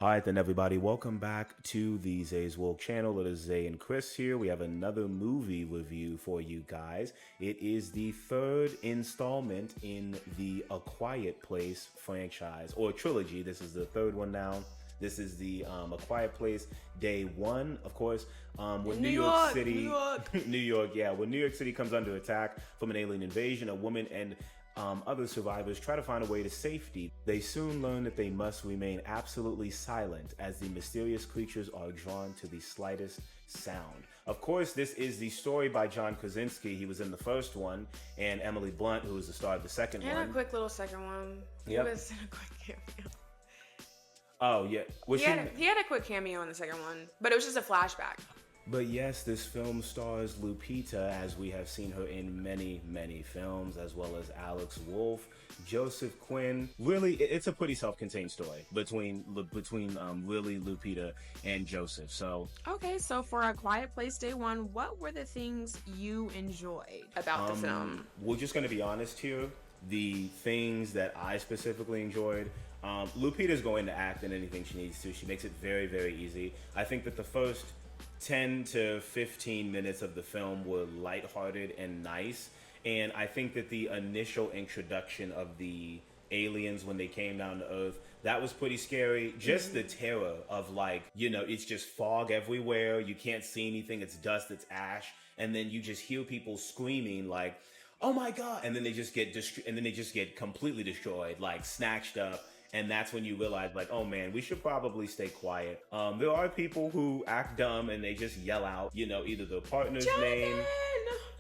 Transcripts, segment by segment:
All right, then, everybody, welcome back to the Zay's Woke channel. It is Zay and Chris here. We have another movie review for you guys. It is the third installment in the A Quiet Place franchise, or trilogy. This is the third one now. This is the A Quiet Place Day 1, of course, when New York City, New York, yeah, when New York City comes under attack from an alien invasion, a woman and other survivors try to find a way to safety. They soon learn that they must remain absolutely silent as the mysterious creatures are drawn to the slightest sound. Of course, this is the story by John Krasinski. He was in the first one, and Emily Blunt, who was the star of the second one. And a quick little second one. Yep. He was in a quick cameo. Oh, yeah. He had a quick cameo in the second one, but it was just a flashback. But yes, this film stars Lupita, as we have seen her in many, many films, as well as Alex Wolff, Joseph Quinn. Really, it's a pretty self-contained story between Lily, Lupita, and Joseph. So okay, so for A Quiet Place Day 1, what were the things you enjoyed about the film? We're just going to be honest here. The things that I specifically enjoyed, Lupita's going to act in anything she needs to. She makes it very, very easy. I think that the first 10 to 15 minutes of the film were lighthearted and nice. And I think that the initial introduction of the aliens when they came down to Earth, that was pretty scary. Just the terror of, like, you know, it's just fog everywhere. You can't see anything. It's dust, it's ash. And then you just hear people screaming like, oh my God. And then they just get completely destroyed, like snatched up. And that's when you realize, like, oh man, we should probably stay quiet. There are people who act dumb and they just yell out, you know, either their partner's name,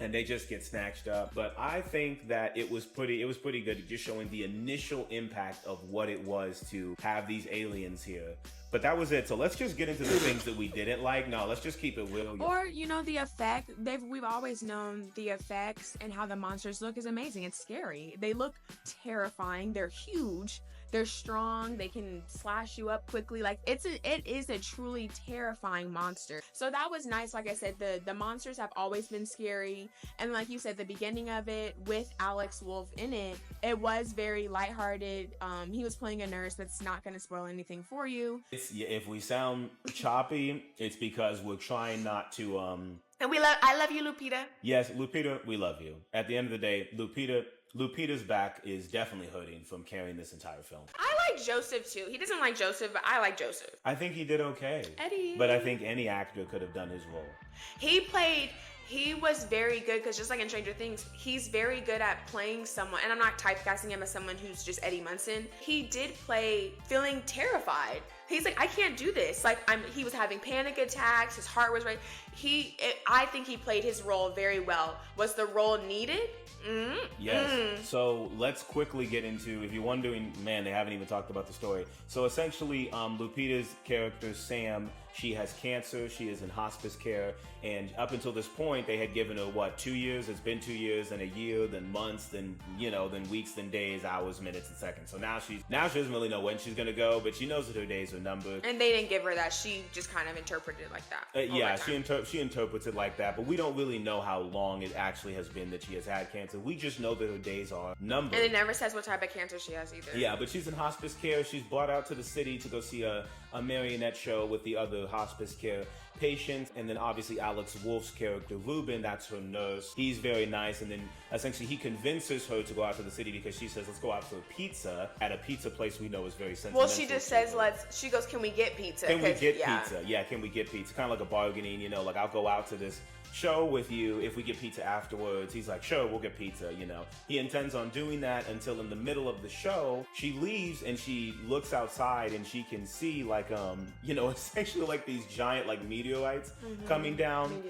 and they just get snatched up. But I think that it was pretty good, just showing the initial impact of what it was to have these aliens here. But that was it. So let's just get into the things that we didn't like. No, let's just keep it real. Or, you know, the effect. We've always known the effects and how the monsters look is amazing. It's scary. They look terrifying. They're huge. They're strong. They can slash you up quickly. Like, it is a truly terrifying monster. So that was nice. Like I said, the monsters have always been scary. And like you said, the beginning of it with Alex Wolff in it, it was very lighthearted. He was playing a nurse. That's not going to spoil anything for you. If we sound choppy, it's because we're trying not to. And I love you, Lupita. Yes, Lupita, we love you. At the end of the day, Lupita's back is definitely hurting from carrying this entire film. I like Joseph too. He doesn't like Joseph, but I like Joseph. I think he did okay. Eddie. But I think any actor could have done his role. He was very good, because just like in Stranger Things, he's very good at playing someone, and I'm not typecasting him as someone who's just Eddie Munson. He did play feeling terrified. He's like, I can't do this. Like, he was having panic attacks. His heart was right. I think he played his role very well. Was the role needed? Yes. So let's quickly get into, if you're wondering, man, they haven't even talked about the story. So essentially, Lupita's character, Sam, she has cancer. She is in hospice care. And up until this point, they had given her, 2 years? It's been 2 years, then a year, then months, then, then weeks, then days, hours, minutes, and seconds. So now she doesn't really know when she's going to go, but she knows that her days are numbered. And they didn't give her that. She just kind of interpreted it like that. Yeah, she interprets it like that, but we don't really know how long it actually has been that she has had cancer. We just know that her days are numbered. And it never says what type of cancer she has either. Yeah, but she's in hospice care. She's brought out to the city to go see a marionette show with the other hospice care patients. And then obviously Alex Wolff's character, Ruben, that's her nurse. He's very nice. And then essentially he convinces her to go out to the city because she says, let's go out for pizza at a pizza place we know is very sentimental. Well, she just says, she goes, can we get pizza? Can we get pizza? Yeah, can we get pizza? Kind of like a bargaining, like, I'll go out to this show with you if we get pizza afterwards. He's like, sure, we'll get pizza. He intends on doing that until in the middle of the show she leaves and she looks outside and she can see, like, essentially like these giant, like, meteorites coming down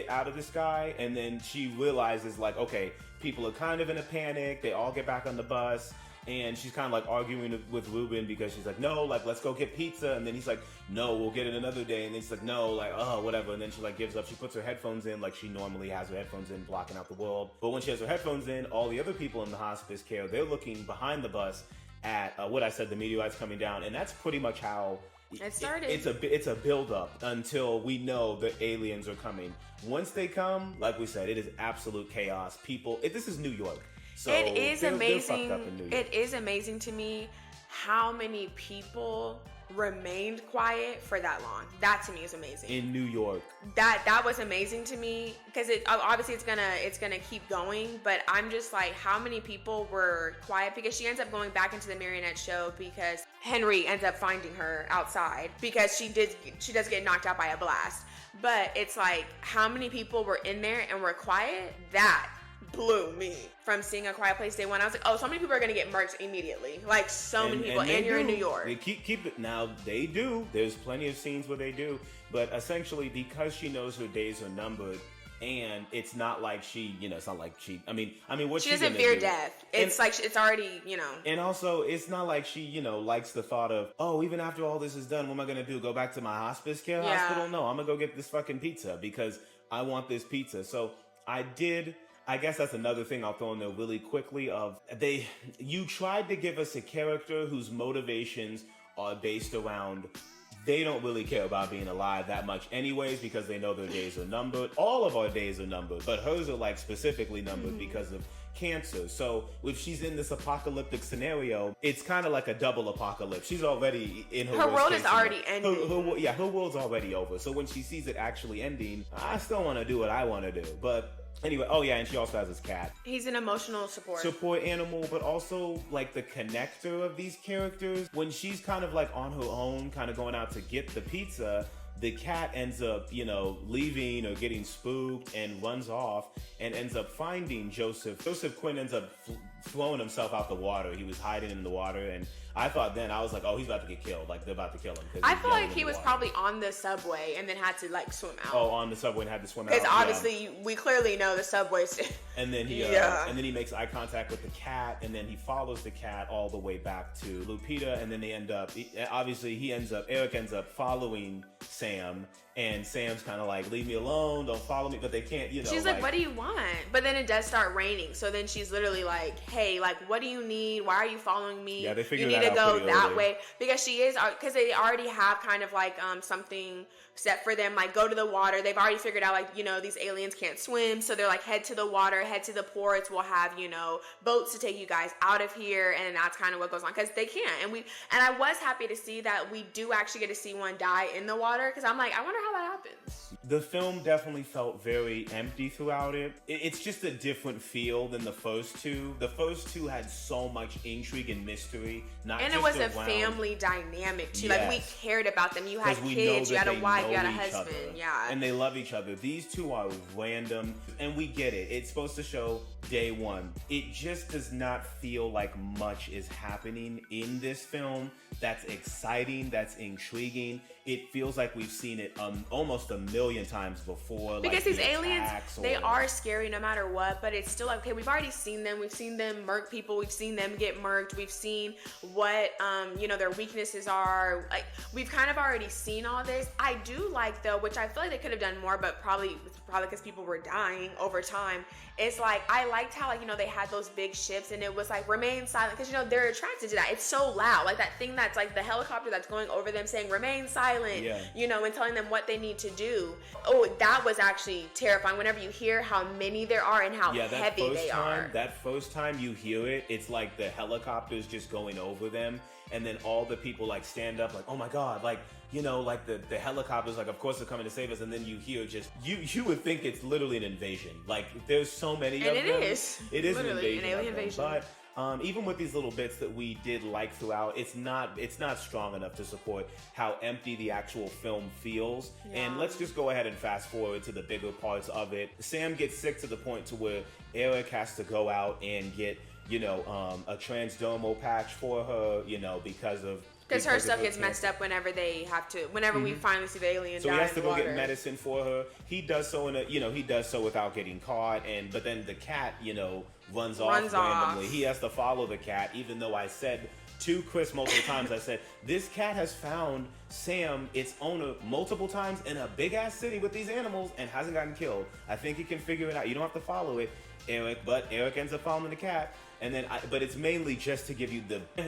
out of the sky. And then she realizes, like, okay, people are kind of in a panic. They all get back on the bus. And she's kind of like arguing with Ruben because she's like, no, like, let's go get pizza. And then he's like, no, we'll get it another day. And then she's like, no, like, oh, whatever. And then she, like, gives up. She puts her headphones in like she normally has her headphones in, blocking out the world. But when she has her headphones in, all the other people in the hospice care, they're looking behind the bus at what I said, the meteorites coming down. And that's pretty much how it started. It's a build up until we know the aliens are coming. Once they come, like we said, it is absolute chaos. This is New York. So it is amazing. It is amazing to me how many people remained quiet for that long. That to me is amazing. In New York. That was amazing to me, because it obviously it's gonna keep going, but I'm just like, how many people were quiet? Because she ends up going back into the marionette show because Henry ends up finding her outside because she does get knocked out by a blast. But it's like, how many people were in there and were quiet? That blew me. From seeing A Quiet Place day one, I was like, oh, so many people are gonna get murked immediately. Like, so many people, and you're in New York. They keep it. Now, they do. There's plenty of scenes where they do. But essentially, because she knows her days are numbered, and it's not like it's not like she, I mean, what she doesn't fear death. It's like, it's already, And also, it's not like she, likes the thought of, oh, even after all this is done, what am I going to do? Go back to my hospice care hospital? No, I'm going to go get this fucking pizza because I want this pizza. So I guess that's another thing I'll throw in there really quickly you tried to give us a character whose motivations are based around they don't really care about being alive that much anyways because they know their days are numbered. All of our days are numbered, but hers are like specifically numbered because of cancer. So if she's in this apocalyptic scenario, it's kind of like a double apocalypse. She's already in her world is already ending. Her world's already over. So when she sees it actually ending, I still want to do what I want to do. But anyway, and she also has this cat. He's an emotional support animal, but also like the connector of these characters. When she's kind of like on her own, kind of going out to get the pizza, the cat ends up, leaving or getting spooked and runs off and ends up finding Joseph. Joseph Quinn ends up throwing himself out the water. He was hiding in the water, and I was like, oh, he's about to get killed. Like, they're about to kill him. I feel like he was probably on the subway and then had to like swim out. Oh, on the subway and had to swim out. Because obviously we clearly know the subway's. And then he makes eye contact with the cat, and then he follows the cat all the way back to Lupita, and then Eric ends up following Sam, and Sam's kind of like, leave me alone, don't follow me, but they can't, She's like, what do you want? But then it does start raining, so then she's literally like, hey, like, what do you need? Why are you following me? Yeah, they figured you need that to out go that early. way, because because they already have kind of like something set for them, like go to the water. They've already figured out like, these aliens can't swim, so they're like, head to the water, head to the ports, we'll have, boats to take you guys out of here, and that's kind of what goes on, because they can't. And I was happy to see that we do actually get to see one die in the water, because I'm like, I wonder how that happens. The film definitely felt very empty throughout it. It's just a different feel than the first two. The first two had so much intrigue and mystery. And it was a family dynamic too. Yes. Like, we cared about them. You had kids, you had a wife, you had a husband. Yeah. And they love each other. These two are random, and we get it. It's supposed to show day one. It just does not feel like much is happening in this film that's exciting, that's intriguing. It feels like we've seen it almost a million times before. Because these aliens, they are scary no matter what, but it's still like, okay, we've already seen them. We've seen them murk people. We've seen them get murked. We've seen what, their weaknesses are. Like, we've kind of already seen all this. I do like, though, which I feel like they could have done more, but probably because people were dying over time. It's like, I liked how, like, they had those big ships, and it was like, remain silent, because, they're attracted to that. It's so loud. Like, that thing that's like the helicopter that's going over them saying, remain silent, and telling them what they need to do. Oh, that was actually terrifying whenever you hear how many there are and how heavy they are. That first time you hear it, it's like the helicopter's just going over them, and then all the people, like, stand up, like, oh my God, like, like the helicopters, like, of course they're coming to save us, and then you hear just, you would think it's literally an invasion. Like, there's so many of them. And it is. It is literally an alien invasion. But even with these little bits that we did like throughout, it's not strong enough to support how empty the actual film feels. Yeah. And let's just go ahead and fast forward to the bigger parts of it. Sam gets sick to the point to where Eric has to go out and get, a transdermal patch for her, because her stuff gets messed up whenever we finally see the alien so die. So he has to go water. get medicine for her. He does so he does so without getting caught, but then the cat, runs off randomly. He has to follow the cat, even though I said to Chris multiple times, I said, this cat has found Sam, its owner, multiple times in a big ass city with these animals and hasn't gotten killed. I think he can figure it out. You don't have to follow it, Eric, but Eric ends up following the cat. And then, but it's mainly just to give you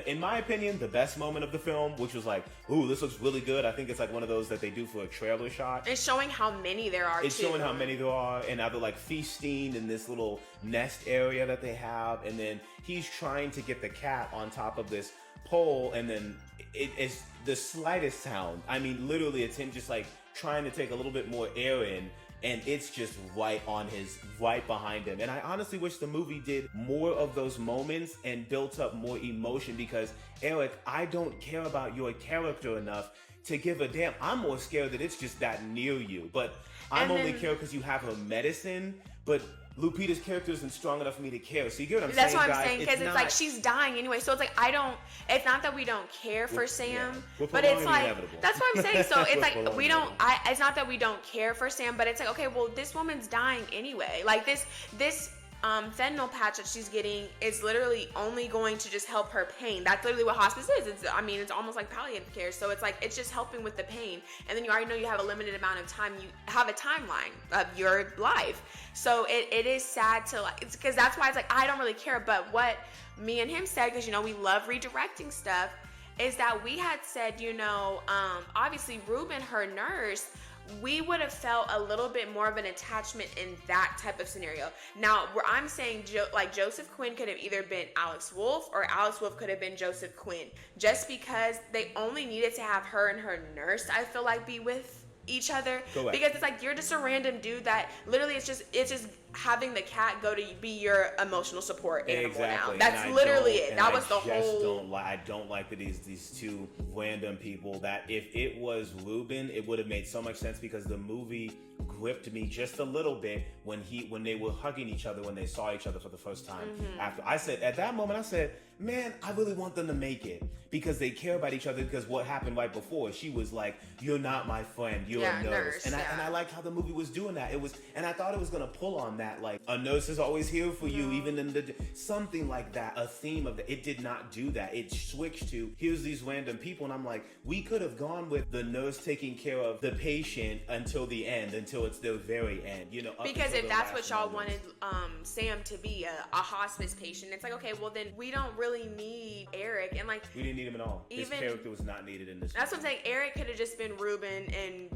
in my opinion, the best moment of the film, which was like, ooh, this looks really good. I think it's like one of those that they do for a trailer shot. It's showing how many there are. It's showing how many there are, and now they're like feasting in this little nest area that they have, and then he's trying to get the cat on top of this pull, and then it is the slightest sound. I mean, literally, it's him just like trying to take a little bit more air in, and it's just right behind him. And I honestly wish the movie did more of those moments and built up more emotion, because Eric, I don't care about your character enough to give a damn. I'm more scared that it's just that near you, but I'm only care because you have her medicine, but Lupita's character isn't strong enough for me to care. So you get what I'm saying, That's what I'm guys? saying, because it's like she's dying anyway. So it's like it's not that we don't care for Sam, but it's like inevitable. That's what I'm saying. So it's like it's not that we don't care for Sam, but it's like, okay, well, this woman's dying anyway. Like this fentanyl patch that she's getting is literally only going to just help her pain. That's literally what hospice is. It's almost like palliative care. So it's like, it's just helping with the pain. And then you already know you have a limited amount of time. You have a timeline of your life. So it is sad to like, it's because that's why it's like, I don't really care. But what me and him said, because, we love redirecting stuff, is that we had said, obviously Ruben, her nurse, we would have felt a little bit more of an attachment in that type of scenario. Now, where I'm saying Joseph Quinn could have either been Alex Wolff, or Alex Wolff could have been Joseph Quinn, just because they only needed to have her and her nurse, I feel like, be with each other. Because it's like, you're just a random dude that literally it's just having the cat go to be your emotional support animal now. That's literally it. That was the whole. I don't like that these two random people. That if it was Ruben, it would have made so much sense, because the movie gripped me just a little bit when they were hugging each other when they saw each other for the first time. After at that moment I said, man, I really want them to make it, because they care about each other. Because what happened right before, she was like, "You're not my friend, you're a nurse." And I liked how the movie was doing that. And I thought it was gonna pull on that, like, a nurse is always here for you, even in something like that, a theme of that. It did not do that. It switched to, here's these random people, and I'm like, we could have gone with the nurse taking care of the patient until the end, until it's the very end, because if that's what y'all wanted Sam to be, a hospice patient, it's like, okay, well then we don't really need Eric, and like, we didn't need him at all. His character was not needed in this. That's what I'm saying. Eric could have just been Ruben, and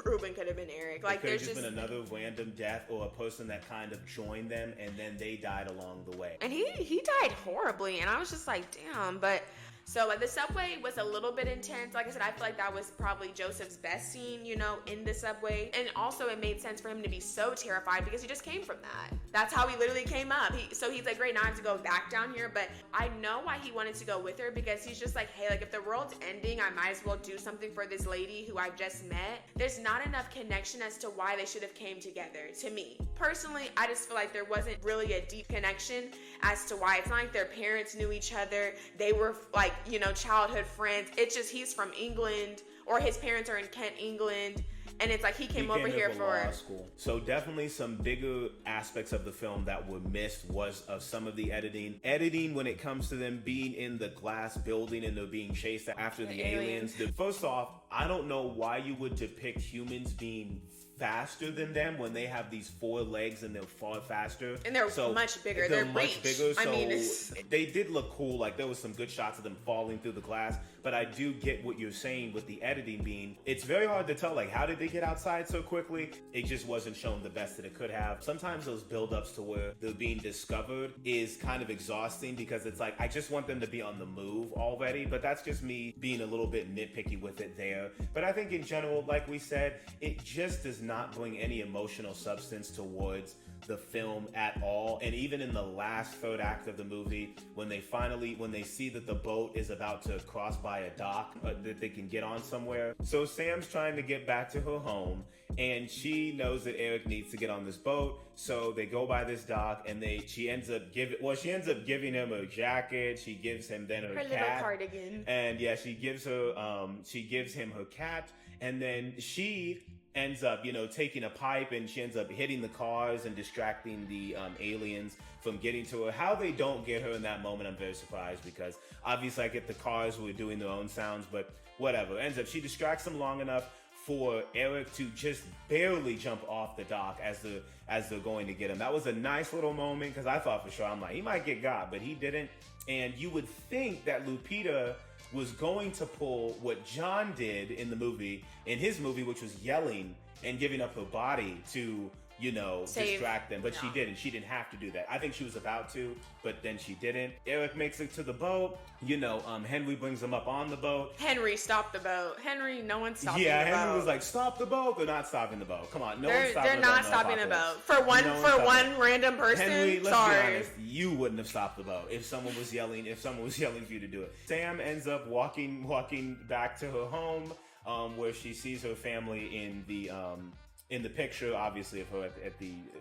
Ruben could have been Eric. Like, there's just been another random death, or a person that kind of joined them, and then they died along the way. And he died horribly, and I was just like, damn. But so like, the subway was a little bit intense. Like I said, I feel like that was probably Joseph's best scene, in the subway. And also it made sense for him to be so terrified, because he just came from that. That's how he literally came up. So he's like, great, now I have to go back down here. But I know why he wanted to go with her, because he's just like, hey, like, if the world's ending, I might as well do something for this lady who I've just met. There's not enough connection as to why they should have came together, to me. Personally, I just feel like there wasn't really a deep connection as to why. It's not like their parents knew each other. They were like, childhood friends. It's just, he's from England, or his parents are in Kent, England. And it's like, he came over here for law school. So definitely some bigger aspects of the film that were missed was of some of the editing. Editing when it comes to them being in the glass building and they're being chased after the aliens. First off, I don't know why you would depict humans being faster than them when they have these 4 legs and they're far faster. And they're much bigger. They're much bigger. So they did look cool. Like, there was some good shots of them falling through the glass. But I do get what you're saying with the editing being, it's very hard to tell, like, how did they get outside so quickly? It just wasn't shown the best that it could have. Sometimes those build-ups to where they're being discovered is kind of exhausting, because it's like, I just want them to be on the move already. But that's just me being a little bit nitpicky with it there. But I think in general, like we said, it just does not bring any emotional substance towards the film at all. And even in the last third act of the movie, when they see that the boat is about to cross by a dock that they can get on somewhere. So Sam's trying to get back to her home, and she knows that Eric needs to get on this boat. So they go by this dock, and she ends up giving him a jacket. She gives him then her cat, little cardigan. And yeah, she gives him her cat, and then she ends up, taking a pipe, and she ends up hitting the cars and distracting the aliens from getting to her. How they don't get her in that moment, I'm very surprised, because obviously I get the cars were doing their own sounds, but whatever. Ends up, she distracts them long enough for Eric to just barely jump off the dock as they're going to get him. That was a nice little moment, because I thought for sure, I'm like, he might get got, but he didn't. And you would think that Lupita was going to pull what John did in his movie, which was yelling and giving up her body to, distract them. But she No. didn't. She didn't have to do that. I think she was about to, but then she didn't. Eric makes it to the boat. Henry brings them up on the boat. Henry, stop the boat. Henry, no one's stopping the boat. Yeah, Henry was like, stop the boat. They're not stopping the boat. Come on, They're not stopping the boat. For one random person. Henry, let's sorry. be honest, you wouldn't have stopped the boat if someone was yelling for you to do it. Sam ends up walking back to her home, where she sees her family in the picture, obviously, of her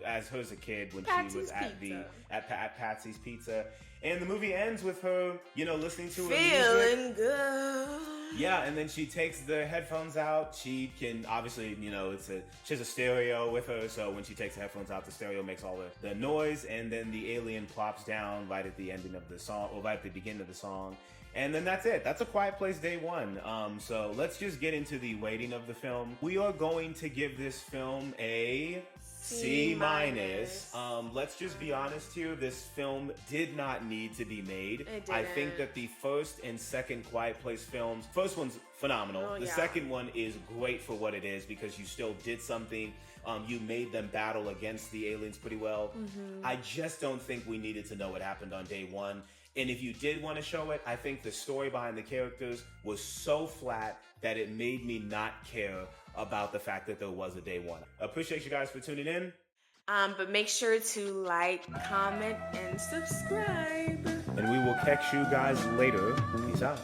as her as a kid when Patsy's she was Pizza. at Patsy's Pizza. And the movie ends with her, listening to her Feeling music. good. Yeah, and then she takes the headphones out. She can obviously, she has a stereo with her, so when she takes the headphones out, the stereo makes all the noise, and then the alien plops down right at the ending of the song, or right at the beginning of the song. And then that's it. That's A Quiet Place Day 1. So let's just get into the rating of the film. We are going to give this film a C-. Let's just be honest here. This film did not need to be made. It I think didn't. that the first and second Quiet Place films, first one's phenomenal. Oh, the yeah. second one is great for what it is because you still did something. You made them battle against the aliens pretty well. Mm-hmm. I just don't think we needed to know what happened on day one. And if you did want to show it, I think the story behind the characters was so flat that it made me not care about the fact that there was a day one. Appreciate you guys for tuning in. But make sure to like, comment, and subscribe. And we will catch you guys later. Peace out.